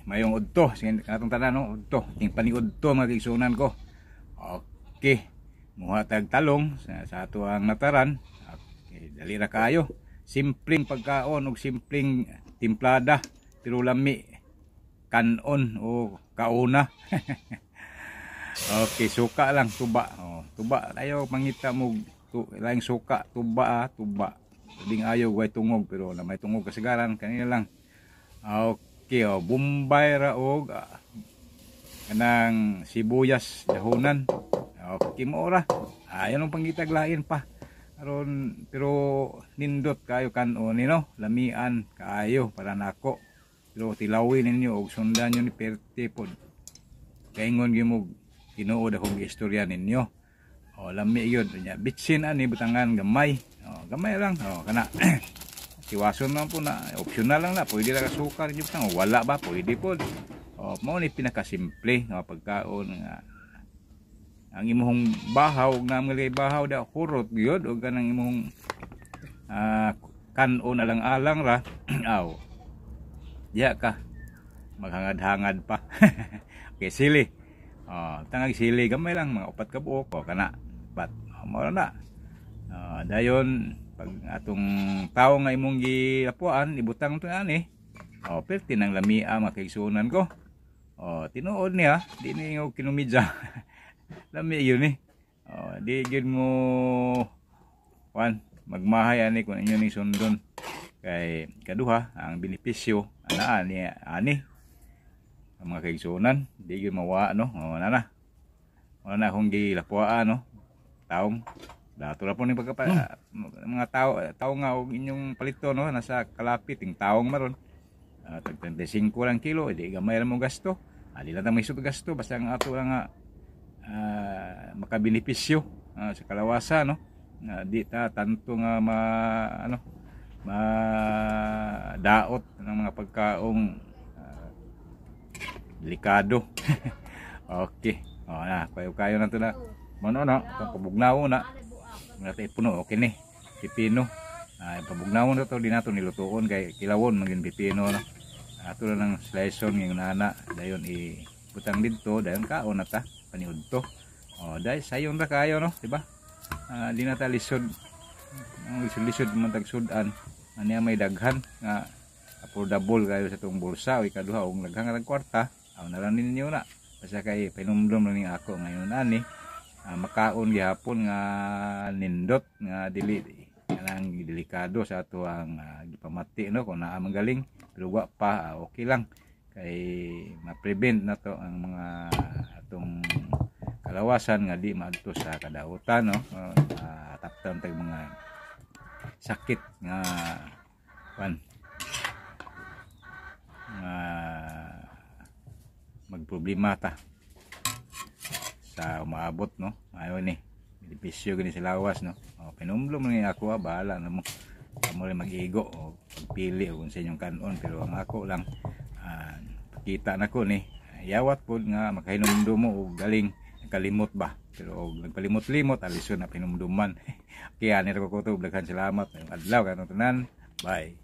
Mayong udto katong tanan no, udto ting paniudto mga kaigsunan ko. Okay, muha tag talong sa ato ang nataran. Okay, dali ra kayo, simpleng pagkaon ug simpleng timplada pero lami kanon o kauna. Okay, suka lang, tuba. Tuba tayo mangita mo laing suka, tuba tuba. Ding ayaw way tungog pero na may tungog kasagaran kanina lang. Okay, Bombay ra og kanang sibuyas dahonan. Okay mo ra. Ayon ang pangitag lain pa. Aron pero nindot kayo kanon ni no, lamian kaayo para nako. Pero tilawin ninyo og sundan nyo ni Perte pod. Kaingon gyud mo tinuod akong istorya ninyo. Lami yun nya bitsin ani butangan gamay. Gamay lang. Kana siwason man po na optional lang na pwede ra suka ninyo tang wala ba pwede pod. Mao ni pinakasimple nga pagkaon nga ang imong bahaw nga mga bahaw da hurot gyud og kanang imong kanon alang-alang ra. Diya ka maghangad-hangad pa. Okay, sili. Tangag sili gamay lang mga upat ka buok kana pat mao na. Dayon pag atong tawo nga imong gilapuan ibutang to ani. Perti nang lamia makaigsunan ko. Tinuod niya di ni og kinumidya. Lami yun eh. Di gyud mo magmahay ani kun inyo ning sundon. Kay kaduha ang benepisyo ana ani ang mga kaigsunan di gyud mawa no. Nana wala akong gilapuan no taong dato ra po ni pagka mga tao nga og inyong palito no nasa kalapit ting taong maron tag 35 lang kilo di gamay ra mo gasto di lang may gasto basta ang ato lang nga makabenepisyo sa kalawasa no di ta tanto nga daot ng mga pagkaong delikado. Okay. Na kayo na to na. Mano na, pabugnaw na. Ngati puno okay ni. Pipino. Pabugnaw na to di nato nilutuon kay kilawon magin pipino no. Ato lang sliceon ng nana dayon ibutang didto dayon kaon na ta paniudto. Dai sayon ra kayo no, di ba? Di na ta lisod. Ang lisod man tag sudan. Aniya may daghan nga affordable kayo sa tong bulsa o ikaduha og daghang nga kwarta. Na lang ninyo na. Basta kay pinumdum lang ni ako ngayon ani. Makaon gihapon nga nindot nga dili kanang delikado sa ato ang gipamati no kung naa magaling pero wa pa okay lang kay ma-prevent na to ang mga atong kalawasan nga di maadto sa kadautan no. Taptan tag mga sakit nga magproblema ta sa umaabot no. Ayo ni benepisyo gani sa lawas no. Pinumblom ni ako bahala na mo amo rin mag-igo o pagpili kung sa inyong kanon pero ang ako lang pakita na ko ni yawat pod nga makahinumdum mo og galing kalimot ba pero nagpalimot-limot alison na pinumduman. Kaya ni ko kutob daghan salamat ngayong adlaw kanang tanan. Bye.